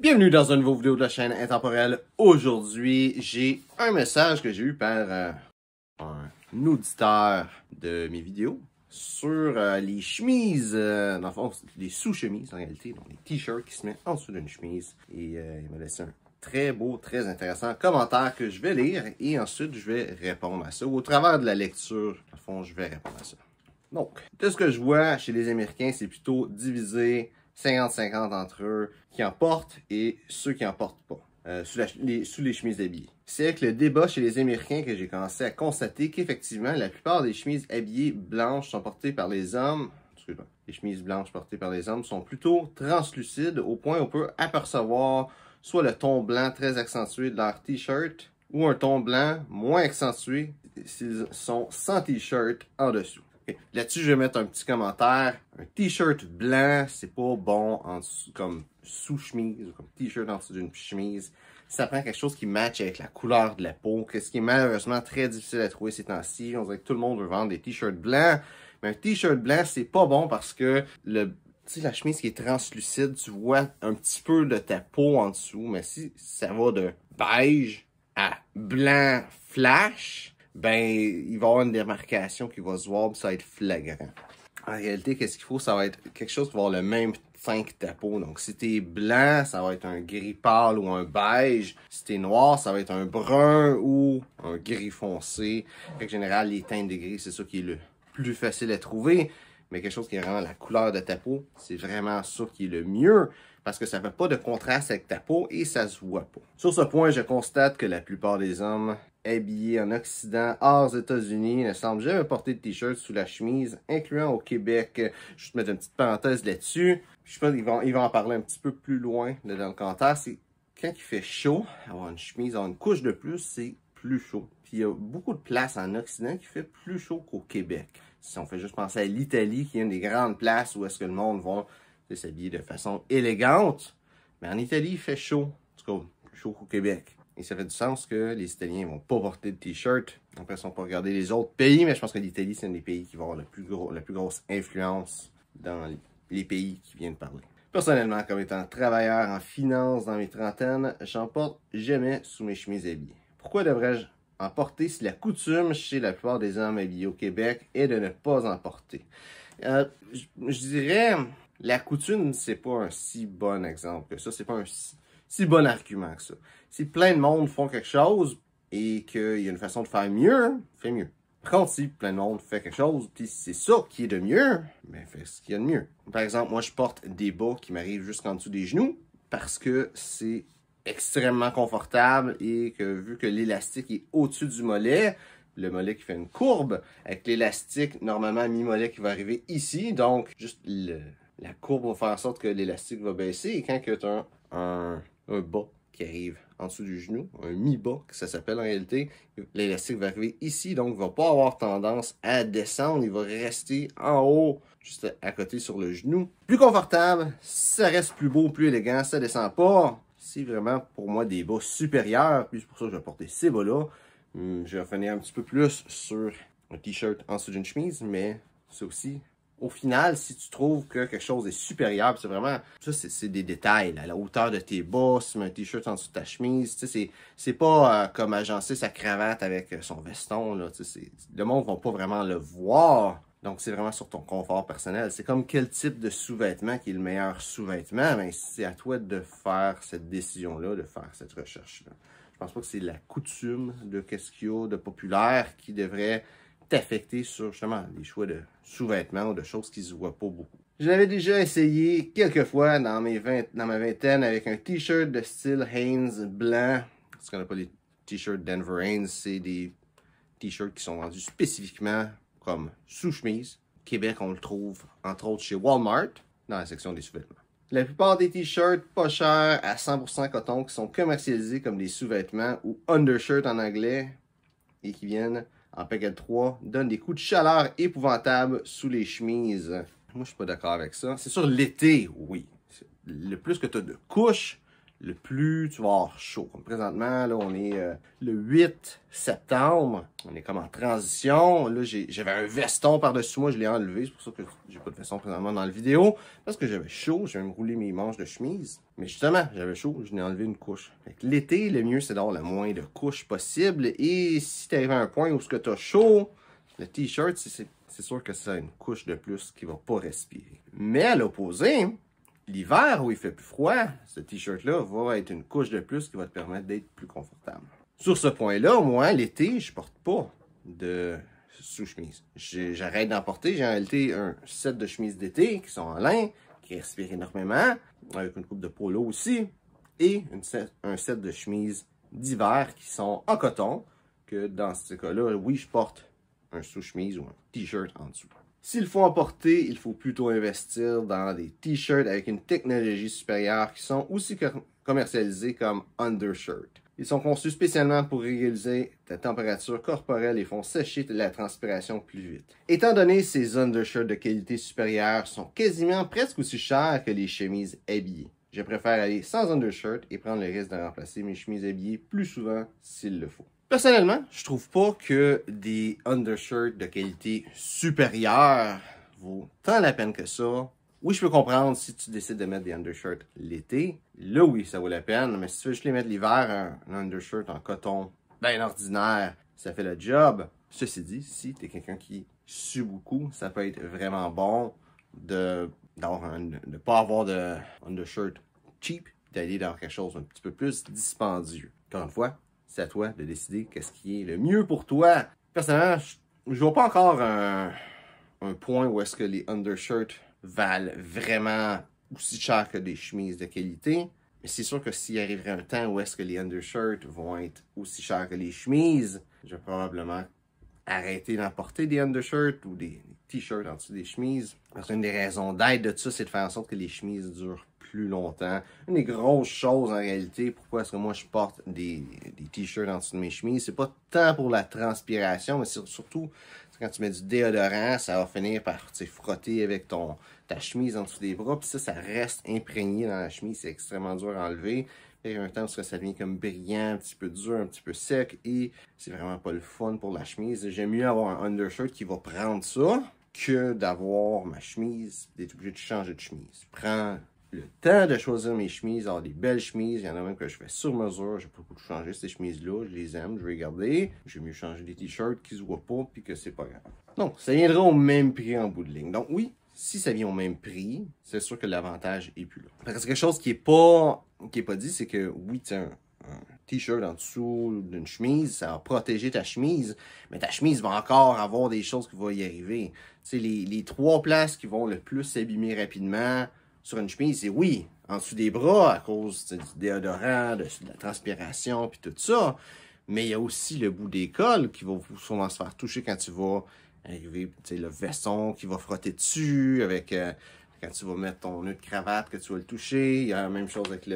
Bienvenue dans une nouvelle vidéo de la chaîne Intemporelle. Aujourd'hui, j'ai un message que j'ai eu par un auditeur de mes vidéos sur les chemises, dans le fond, les sous-chemises en réalité, donc les t-shirts qui se mettent en dessous d'une chemise. Et il m'a laissé un très beau, très intéressant commentaire que je vais lire et ensuite je vais répondre à ça. Au travers de la lecture, dans le fond, je vais répondre à ça. Donc, de ce que je vois chez les Américains, c'est plutôt divisé 50-50 entre eux qui en portent et ceux qui en portent pas, sous les chemises habillées. C'est avec le débat chez les Américains que j'ai commencé à constater qu'effectivement, la plupart des chemises habillées blanches sont portées par les hommes. Excusez-moi. Les chemises blanches portées par les hommes sont plutôt translucides au point où on peut apercevoir soit le ton blanc très accentué de leur t-shirt ou un ton blanc moins accentué s'ils sont sans t-shirt en dessous. Là-dessus, je vais mettre un petit commentaire. Un t-shirt blanc, c'est pas bon en dessous, comme sous-chemise ou comme t-shirt en dessous d'une chemise. Ça prend quelque chose qui matche avec la couleur de la peau, ce qui est malheureusement très difficile à trouver ces temps-ci. On dirait que tout le monde veut vendre des t-shirts blancs. Mais un t-shirt blanc, c'est pas bon parce que la chemise qui est translucide, tu vois un petit peu de ta peau en dessous. Mais si ça va de beige à blanc flash, ben, il va y avoir une démarcation qui va se voir, puis ça va être flagrant. En réalité, qu'est-ce qu'il faut? Ça va être quelque chose qui va avoir le même teint que ta peau. Donc, si t'es blanc, ça va être un gris pâle ou un beige. Si t'es noir, ça va être un brun ou un gris foncé. En général, les teintes de gris, c'est ça qui est le plus facile à trouver. Mais quelque chose qui est vraiment la couleur de ta peau, c'est vraiment ça qui est le mieux. Parce que ça ne fait pas de contraste avec ta peau et ça se voit pas. Sur ce point, je constate que la plupart des hommes habillés en Occident, hors États-Unis, ne semblent jamais porter de t-shirt sous la chemise, incluant au Québec. Je vais juste mettre une petite parenthèse là-dessus. Je pense qu'ils vont en parler un petit peu plus loin dans le commentaire. C'est quand il fait chaud, avoir une chemise, avoir une couche de plus, c'est plus chaud. Puis il y a beaucoup de places en Occident qui fait plus chaud qu'au Québec. Si on fait juste penser à l'Italie, qui est une des grandes places où est-ce que le monde va s'habiller de façon élégante. Mais en Italie, il fait chaud. En tout cas, plus chaud qu'au Québec. Et ça fait du sens que les Italiens ne vont pas porter de t-shirt. Après, on peut regarder les autres pays, mais je pense que l'Italie, c'est un des pays qui va avoir la plus grosse influence dans les pays qui viennent parler. Personnellement, comme étant travailleur en finance dans mes trentaines, j'en porte jamais sous mes chemises habillées. Pourquoi devrais-je en porter si la coutume chez la plupart des hommes habillés au Québec est de ne pas en porter? Je dirais, la coutume, c'est pas un si bon exemple que ça. C'est pas un si bon argument que ça. Si plein de monde font quelque chose et qu'il y a une façon de faire mieux, fais mieux. Par contre, si plein de monde fait quelque chose, puis c'est ça qui est de mieux, ben fais ce qu'il y a de mieux. Par exemple, moi, je porte des bas qui m'arrivent jusqu'en dessous des genoux parce que c'est extrêmement confortable et que vu que l'élastique est au-dessus du mollet, le mollet qui fait une courbe, avec l'élastique, normalement, mi-mollet qui va arriver ici, donc juste la courbe va faire en sorte que l'élastique va baisser et quand tu as un bas qui arrive en dessous du genou, un mi-bas, que ça s'appelle en réalité, l'élastique va arriver ici, donc il ne va pas avoir tendance à descendre, il va rester en haut, juste à côté sur le genou. Plus confortable, ça reste plus beau, plus élégant, ça descend pas. C'est vraiment pour moi des bas supérieurs, puis c'est pour ça que je vais porter ces bas-là. Je vais revenir un petit peu plus sur un t-shirt en dessous d'une chemise, mais c'est aussi... Au final, si tu trouves que quelque chose est supérieur, c'est vraiment, ça c'est des détails, là, la hauteur de tes bas, si tu mets un t-shirt en dessous de ta chemise, c'est pas comme agencer sa cravate avec son veston, là, le monde ne va pas vraiment le voir, donc c'est vraiment sur ton confort personnel. C'est comme quel type de sous-vêtement qui est le meilleur sous-vêtement, mais c'est à toi de faire cette décision-là, de faire cette recherche-là. Je pense pas que c'est la coutume de qu'est-ce qu'il y a de populaire qui devrait affecté sur justement les choix de sous-vêtements ou de choses qui se voient pas beaucoup. Je l'avais déjà essayé quelques fois dans ma vingtaine avec un t-shirt de style Hanes blanc. Ce qu'on appelle les t-shirts Denver Hanes, c'est des t-shirts qui sont vendus spécifiquement comme sous-chemise. Au Québec, on le trouve entre autres chez Walmart dans la section des sous-vêtements. La plupart des t-shirts pas chers à 100% coton qui sont commercialisés comme des sous-vêtements ou undershirts en anglais et qui viennent en paquet 3, donne des coups de chaleur épouvantables sous les chemises. Moi, je suis pas d'accord avec ça. C'est sûr, l'été, oui. Le plus que tu as de couches, le plus tu vas avoir chaud. Comme présentement, là, on est le 8 septembre. On est comme en transition. Là, j'avais un veston par-dessus moi, je l'ai enlevé. C'est pour ça que j'ai pas de veston présentement dans la vidéo. Parce que j'avais chaud, je vais me rouler mes manches de chemise. Mais justement, j'avais chaud, je n'ai enlevé une couche. L'été, le mieux, c'est d'avoir le moins de couches possible. Et si tu arrives à un point où tu as chaud, le t-shirt, c'est sûr que c'est une couche de plus qui va pas respirer. Mais à l'opposé, l'hiver où il fait plus froid, ce t-shirt-là va être une couche de plus qui va te permettre d'être plus confortable. Sur ce point-là, moi, l'été, je porte pas de sous-chemise. J'arrête d'en porter. J'ai en réalité un set de chemises d'été qui sont en lin, qui respirent énormément, avec une coupe de polo aussi, et un set de chemises d'hiver qui sont en coton, que dans ce cas-là, oui, je porte un sous-chemise ou un t-shirt en dessous. S'il faut en porter, il faut plutôt investir dans des t-shirts avec une technologie supérieure qui sont aussi commercialisés comme undershirt. Ils sont conçus spécialement pour réguler ta température corporelle et font sécher la transpiration plus vite. Étant donné que ces undershirts de qualité supérieure sont quasiment presque aussi chers que les chemises habillées, je préfère aller sans undershirt et prendre le risque de remplacer mes chemises habillées plus souvent s'il le faut. Personnellement, je trouve pas que des undershirts de qualité supérieure vaut tant la peine que ça. Oui, je peux comprendre si tu décides de mettre des undershirts l'été. Là, oui, ça vaut la peine. Mais si tu veux juste les mettre l'hiver, un undershirt en coton bien ordinaire, ça fait le job. Ceci dit, si tu es quelqu'un qui sue beaucoup, ça peut être vraiment bon de ne pas avoir de undershirt cheap, d'aller dans quelque chose un petit peu plus dispendieux. Encore une fois, c'est à toi de décider qu'est-ce qui est le mieux pour toi. Personnellement, je vois pas encore un point où est-ce que les undershirts valent vraiment aussi cher que des chemises de qualité. Mais c'est sûr que s'il arriverait un temps où est-ce que les undershirts vont être aussi chers que les chemises, je vais probablement arrêter d'en porter des undershirts ou des t-shirts en dessous des chemises. Parce qu'une des raisons d'être de ça, c'est de faire en sorte que les chemises durent plus longtemps. Une des grosses choses en réalité, pourquoi est-ce que moi je porte des t-shirts en dessous de mes chemises, c'est pas tant pour la transpiration, mais c'est surtout quand tu mets du déodorant, ça va finir par frotter avec ta chemise en dessous des bras, puis ça reste imprégné dans la chemise, c'est extrêmement dur à enlever. Il y a un temps où ça devient comme brillant, un petit peu dur, un petit peu sec, et c'est vraiment pas le fun pour la chemise. J'aime mieux avoir un undershirt qui va prendre ça que d'avoir ma chemise, d'être obligé de changer de chemise. Prends le temps de choisir mes chemises, avoir des belles chemises. Il y en a même que je fais sur mesure. J'ai pas beaucoup de changer ces chemises-là. Je les aime, je vais les garder. J'ai mieux changer des t-shirts qui se voient pas puis que c'est pas grave. Donc, ça viendra au même prix en bout de ligne. Donc oui, si ça vient au même prix, c'est sûr que l'avantage est plus là. Parce que quelque chose qui est pas dit, c'est que oui, tu as un t-shirt en dessous d'une chemise, ça va protéger ta chemise, mais ta chemise va encore avoir des choses qui vont y arriver. Tu sais, les trois places qui vont le plus s'abîmer rapidement sur une chemise, c'est oui, en dessous des bras, à cause du déodorant, de la transpiration, puis tout ça. Mais il y a aussi le bout des cols qui va souvent se faire toucher quand tu vas arriver, tu sais, le veston qui va frotter dessus, avec quand tu vas mettre ton nœud de cravate, que tu vas le toucher. Il y a la même chose avec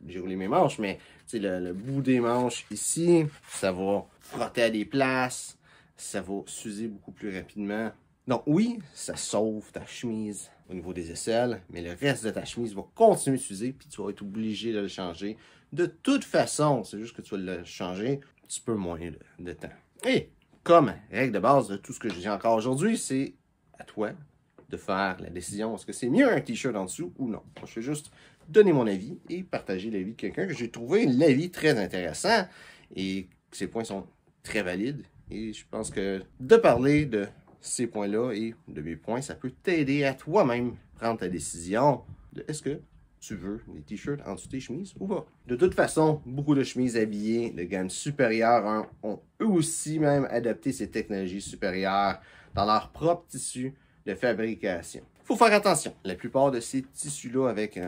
j'ai roulé mes manches, mais tu sais, le bout des manches ici, ça va frotter à des places, ça va s'user beaucoup plus rapidement. Donc oui, ça sauve ta chemise au niveau des aisselles, mais le reste de ta chemise va continuer de s'user, puis tu vas être obligé de le changer. De toute façon, c'est juste que tu vas le changer un petit peu moins de temps. Et comme règle de base de tout ce que je dis encore aujourd'hui, c'est à toi de faire la décision. Est-ce que c'est mieux un t-shirt en dessous ou non? Moi, je vais juste donner mon avis et partager l'avis de quelqu'un que j'ai trouvé l'avis très intéressant et ces points sont très valides. Et je pense que de parler de ces points-là et de mes points, ça peut t'aider à toi-même prendre ta décision de est-ce que tu veux des t-shirts en dessous de tes chemises ou pas. De toute façon, beaucoup de chemises habillées de gamme supérieure ont eux aussi même adapté ces technologies supérieures dans leur propre tissu de fabrication. Il faut faire attention. La plupart de ces tissus-là qui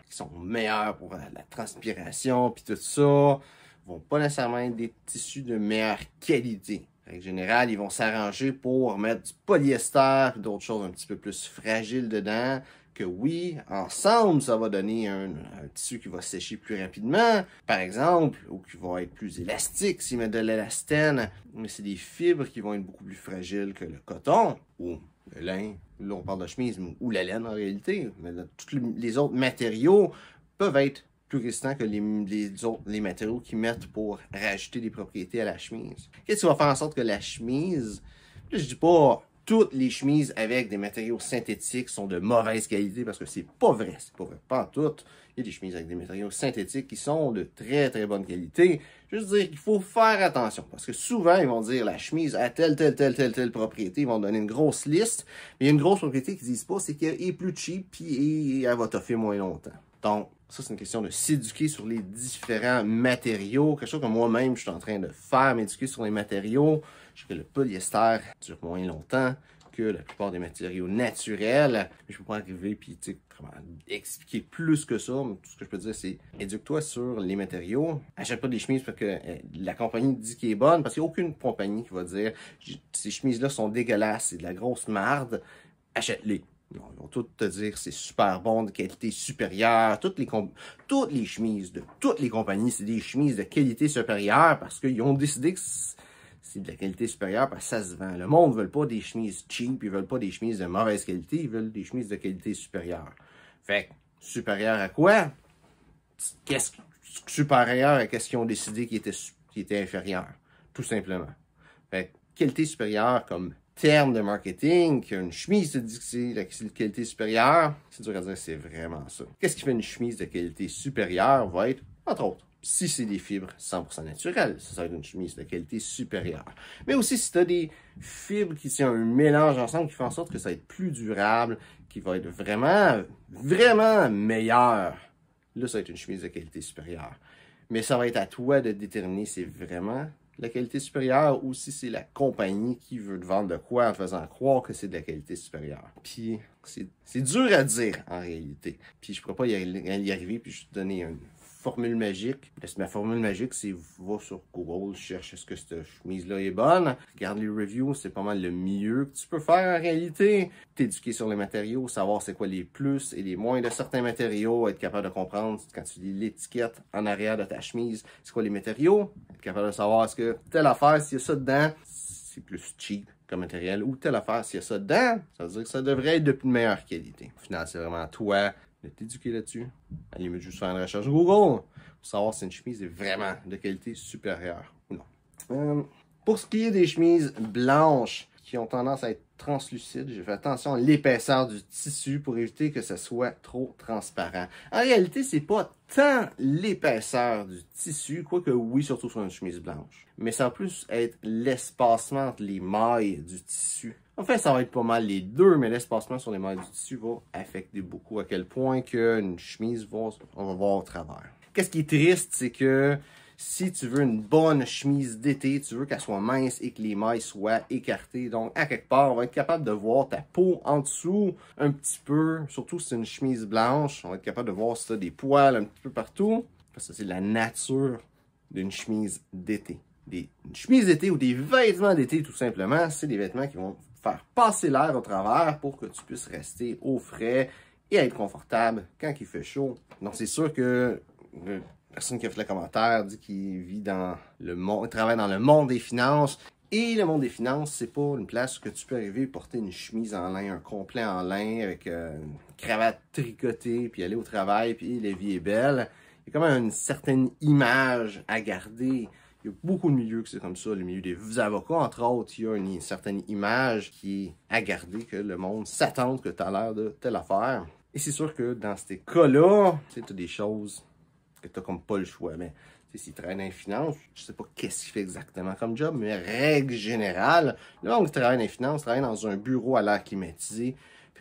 sont meilleurs pour la transpiration puis tout ça, vont pas nécessairement être des tissus de meilleure qualité. En général, ils vont s'arranger pour mettre du polyester et d'autres choses un petit peu plus fragiles dedans. Que oui, ensemble, ça va donner un tissu qui va sécher plus rapidement, par exemple, ou qui va être plus élastique s'ils mettent de l'élastène. Mais c'est des fibres qui vont être beaucoup plus fragiles que le coton ou le lin. Là, on parle de chemise ou la laine en réalité. Mais là, tous les autres matériaux peuvent être plus résistant que les matériaux qu'ils mettent pour rajouter des propriétés à la chemise. Qu'est-ce qui va faire en sorte que la chemise, là, je dis pas toutes les chemises avec des matériaux synthétiques sont de mauvaise qualité parce que c'est pas vrai. C'est pas vrai. Pas en toutes. Il y a des chemises avec des matériaux synthétiques qui sont de très très bonne qualité. Juste dire qu'il faut faire attention parce que souvent ils vont dire la chemise a telle propriété. Ils vont donner une grosse liste. Mais il y a une grosse propriété qu'ils disent pas, c'est qu'elle est plus cheap puis elle va t'offrir moins longtemps. Donc, ça, c'est une question de s'éduquer sur les différents matériaux. Quelque chose que moi-même, je suis en train de faire, m'éduquer sur les matériaux. Je sais que le polyester dure moins longtemps que la plupart des matériaux naturels. Mais je peux pas arriver puis expliquer plus que ça. Mais tout ce que je peux dire, c'est éduque-toi sur les matériaux. Achète pas des chemises parce que la compagnie dit qu'elle est bonne. Parce qu'il n'y a aucune compagnie qui va dire ces chemises-là sont dégueulasses, c'est de la grosse marde. Achète-les. Non, ils vont tous te dire c'est super bon, de qualité supérieure. Toutes les chemises de toutes les compagnies, c'est des chemises de qualité supérieure parce qu'ils ont décidé que c'est de la qualité supérieure parce que ça se vend. Le monde ne veut pas des chemises cheap, ils veulent pas des chemises de mauvaise qualité, ils veulent des chemises de qualité supérieure. Fait que, supérieur à quoi? Supérieur à qu'est-ce qu'ils ont décidé qui était inférieur? Tout simplement. Fait que, qualité supérieure comme terme de marketing, qu'une chemise te dit que c'est la qualité supérieure, c'est dur à dire, c'est vraiment ça. Qu'est-ce qui fait une chemise de qualité supérieure va être, entre autres, si c'est des fibres 100% naturelles, ça va être une chemise de qualité supérieure. Mais aussi, si tu as des fibres qui sont un mélange ensemble qui fait en sorte que ça va être plus durable, qui va être vraiment, vraiment meilleur, là, ça va être une chemise de qualité supérieure. Mais ça va être à toi de déterminer si c'est vraiment la qualité supérieure ou si c'est la compagnie qui veut te vendre de quoi en te faisant croire que c'est de la qualité supérieure. Puis, c'est dur à dire en réalité. Puis, je ne pourrais pas y arriver puis je te donner une formule magique. Ma formule magique, c'est va sur Google, cherche est-ce que cette chemise-là est bonne. Regarde les reviews, c'est pas mal le mieux que tu peux faire en réalité. T'éduquer sur les matériaux, savoir c'est quoi les plus et les moins de certains matériaux, être capable de comprendre quand tu lis l'étiquette en arrière de ta chemise, c'est quoi les matériaux, être capable de savoir est-ce que telle affaire, s'il y a ça dedans, c'est plus cheap comme matériel, ou telle affaire, s'il y a ça dedans, ça veut dire que ça devrait être de plus meilleure qualité. Au final, c'est vraiment toi de t'éduquer là-dessus. À la limite, juste faire une recherche Google pour savoir si une chemise est vraiment de qualité supérieure ou non. Pour ce qui est des chemises blanches qui ont tendance à être translucides, j'ai fait attention à l'épaisseur du tissu pour éviter que ce soit trop transparent. En réalité, c'est pas tant l'épaisseur du tissu, quoique oui, surtout sur une chemise blanche, mais ça va plus être l'espacement entre les mailles du tissu. En fait, ça va être pas mal les deux, mais l'espacement sur les mailles du tissu va affecter beaucoup à quel point qu'une chemise on va voir au travers. Qu'est-ce qui est triste, c'est que si tu veux une bonne chemise d'été, tu veux qu'elle soit mince et que les mailles soient écartées. Donc, à quelque part, on va être capable de voir ta peau en dessous un petit peu. Surtout si c'est une chemise blanche, on va être capable de voir si tu as des poils un petit peu partout. Parce que c'est la nature d'une chemise d'été. Une chemise d'été ou des vêtements d'été, tout simplement, c'est des vêtements qui vont faire passer l'air au travers pour que tu puisses rester au frais et être confortable quand il fait chaud. Donc, c'est sûr que la personne qui a fait le commentaire dit qu'il vit dans le monde, il travaille dans le monde des finances. Et le monde des finances, c'est pas une place où tu peux arriver et porter une chemise en lin, un complet en lin avec une cravate tricotée, puis aller au travail, puis la vie est belle. Il y a quand même une certaine image à garder. Il y a beaucoup de milieux que c'est comme ça. Le milieu des avocats, entre autres, il y a une certaine image qui est à garder, que le monde s'attend que tu as l'air de telle affaire. Et c'est sûr que dans ces cas-là, tu as des choses que tu n'as comme pas le choix. Mais s'il travaille dans les finances, je sais pas qu'est-ce qu'il fait exactement comme job, mais règle générale, le monde qui travaille dans les finances travaille dans un bureau à l'air climatisé.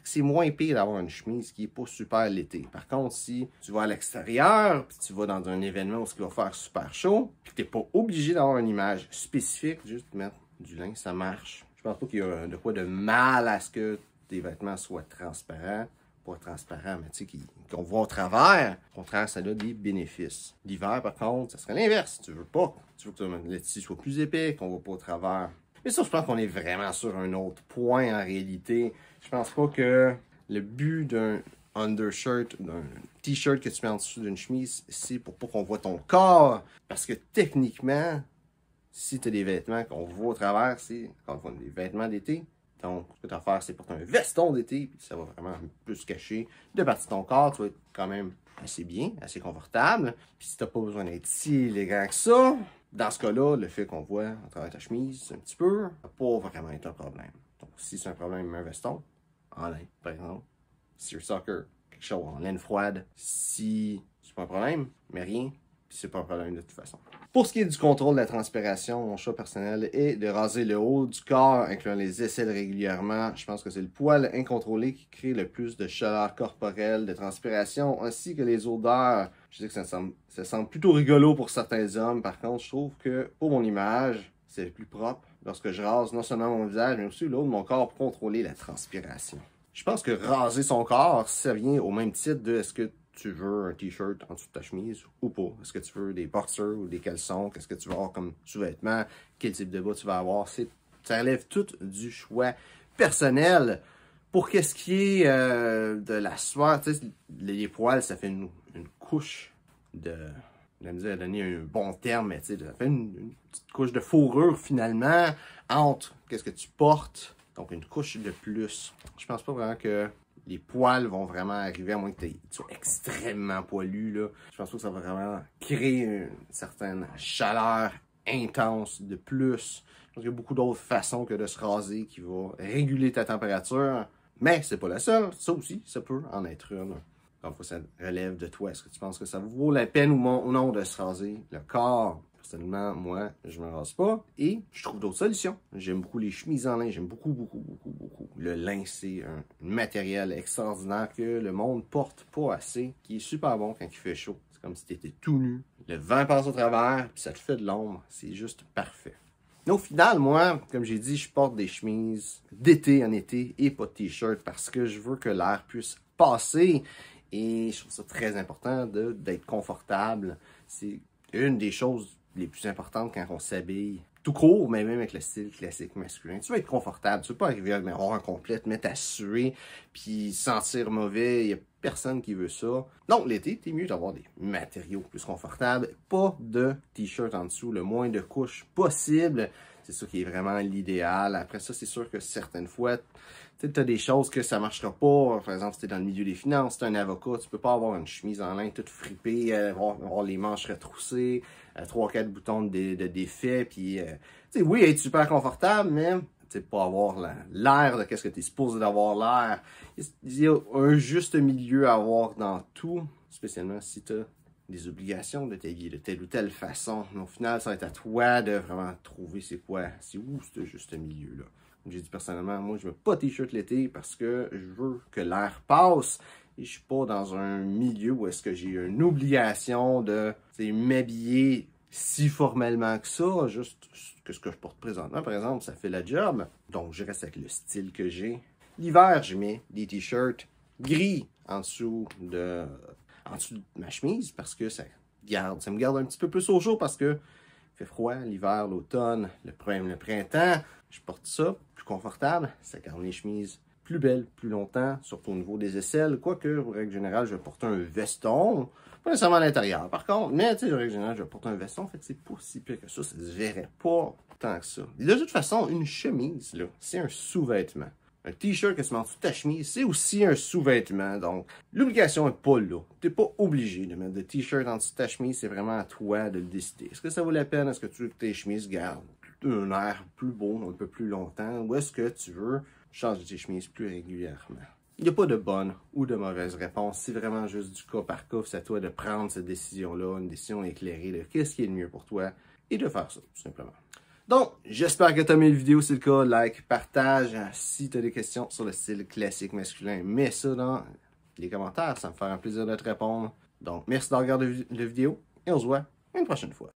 C'est moins pire d'avoir une chemise qui n'est pas super l'été. Par contre, si tu vas à l'extérieur, puis tu vas dans un événement où il va faire super chaud, puis que tu n'es pas obligé d'avoir une image spécifique, juste mettre du lin, ça marche. Je pense pas qu'il y a de quoi de mal à ce que tes vêtements soient transparents. Pas transparents, mais tu sais, qu'on voit au travers. Au contraire, ça a des bénéfices. L'hiver, par contre, ça serait l'inverse. Tu veux pas. Tu veux que le tissu soit plus épais, qu'on voit pas au travers. Mais ça, je pense qu'on est vraiment sur un autre point en réalité. Je pense pas que le but d'un undershirt, d'un t-shirt que tu mets en dessous d'une chemise, c'est pour pas qu'on voit ton corps. Parce que techniquement, si tu as des vêtements qu'on voit au travers, c'est, quand on a des vêtements d'été, Donc, ce que tu vas faire, c'est porter un veston d'été, puis ça va vraiment plus cacher de partie de ton corps. Tu vas être quand même assez bien, assez confortable. Puis si tu n'as pas besoin d'être si élégant que ça, dans ce cas-là, le fait qu'on voit à travers ta chemise un petit peu, ça va pas vraiment être un problème. Donc, si c'est un problème, mets un veston en lin, par exemple. Si c'est soccer, quelque chose en laine froide. Si c'est pas un problème, mais rien, puis c'est pas un problème de toute façon. Pour ce qui est du contrôle de la transpiration, mon choix personnel est de raser le haut du corps, incluant les aisselles régulièrement. Je pense que c'est le poil incontrôlé qui crée le plus de chaleur corporelle, de transpiration, ainsi que les odeurs. Je sais que ça semble plutôt rigolo pour certains hommes. Par contre, je trouve que pour mon image, c'est plus propre lorsque je rase non seulement mon visage, mais aussi l'eau de mon corps pour contrôler la transpiration. Je pense que raser son corps, ça vient au même titre de est-ce que tu veux un t-shirt en dessous de ta chemise ou pas? Est-ce que tu veux des boxers ou des caleçons? Qu'est-ce que tu vas avoir comme sous-vêtements? Quel type de bas tu vas avoir? Ça relève tout du choix personnel. Pour qu'est-ce qui est de la sueur, tu sais, les poils, ça fait une couche de... Je vais donner un bon terme, mais tu sais, ça fait une petite couche de fourrure finalement entre qu'est-ce que tu portes. Donc, une couche de plus. Je pense pas vraiment que les poils vont vraiment arriver, à moins que tu sois extrêmement poilu, là. Je pense pas que ça va vraiment créer une certaine chaleur intense de plus. Je pense qu'il y a beaucoup d'autres façons que de se raser qui vont réguler ta température. Mais c'est pas la seule. Ça aussi, ça peut en être une. Encore une fois, ça relève de toi. Est-ce que tu penses que ça vaut la peine ou non de se raser le corps? Personnellement, moi, je me rase pas et je trouve d'autres solutions. J'aime beaucoup les chemises en lin, j'aime beaucoup. Le lin, c'est un matériel extraordinaire que le monde porte pas assez, qui est super bon quand il fait chaud. C'est comme si tu étais tout nu. Le vent passe au travers, puis ça te fait de l'ombre. C'est juste parfait. Mais au final, moi, comme j'ai dit, je porte des chemises d'été en été et pas de t-shirt parce que je veux que l'air puisse passer. Et je trouve ça très important d'être confortable. C'est une des choses les plus importantes quand on s'habille. Tout court, mais même avec le style classique masculin. Tu veux être confortable. Tu veux pas arriver à avoir un complet, te mettre à suer, puis sentir mauvais. Il n'y a personne qui veut ça. Donc, l'été, t'es mieux d'avoir des matériaux plus confortables. Pas de t-shirt en dessous, le moins de couches possible. C'est ça qui est vraiment l'idéal. Après ça, c'est sûr que certaines fois, tu as des choses que ça ne marchera pas. Par exemple, si tu es dans le milieu des finances, si tu es un avocat, tu peux pas avoir une chemise en lin toute fripée, avoir les manches retroussées, 3-4 boutons de défait. Puis, oui, être super confortable, mais pas avoir l'air de qu'est-ce que tu es supposé d'avoir l'air. Il y a un juste milieu à avoir dans tout, spécialement si tu as des obligations de t'habiller de telle ou telle façon. Mais au final, ça va être à toi de vraiment trouver c'est où ce juste milieu-là. Comme j'ai dit personnellement, moi, je ne mets pas de t-shirt l'été parce que je veux que l'air passe et je suis pas dans un milieu où est-ce que j'ai une obligation de m'habiller si formellement que ça, juste que ce que je porte présentement, par exemple, ça fait la job. Donc, je reste avec le style que j'ai. L'hiver, je mets des t-shirts gris en dessous de ma chemise parce que ça me garde un petit peu plus au chaud parce que il fait froid l'hiver, l'automne, le printemps. Je porte ça, plus confortable, ça garde les chemises plus belles, plus longtemps, surtout au niveau des aisselles. Quoique, en règle générale, je vais porter un veston, pas nécessairement à l'intérieur par contre, mais tu sais, en règle générale, je vais porter un veston, fait que c'est pas si pire que ça se verrait pas tant que ça. Et de toute façon, une chemise, là, c'est un sous-vêtement. Un t-shirt que tu mets en dessous de ta chemise, c'est aussi un sous-vêtement. Donc, l'obligation n'est pas là. Tu n'es pas obligé de mettre de t-shirt en dessous de ta chemise. C'est vraiment à toi de le décider. Est-ce que ça vaut la peine? Est-ce que tu veux que tes chemises gardent un air plus beau, un peu plus longtemps? Ou est-ce que tu veux changer tes chemises plus régulièrement? Il n'y a pas de bonne ou de mauvaise réponse. C'est vraiment juste du cas par cas. C'est à toi de prendre cette décision-là, une décision éclairée de qu'est-ce qui est le mieux pour toi et de faire ça, tout simplement. Donc, j'espère que tu as aimé la vidéo. Si c'est le cas, like, partage. Si tu as des questions sur le style classique masculin, mets ça dans les commentaires. Ça me fera un plaisir de te répondre. Donc, merci d'avoir regardé la vidéo et on se voit une prochaine fois.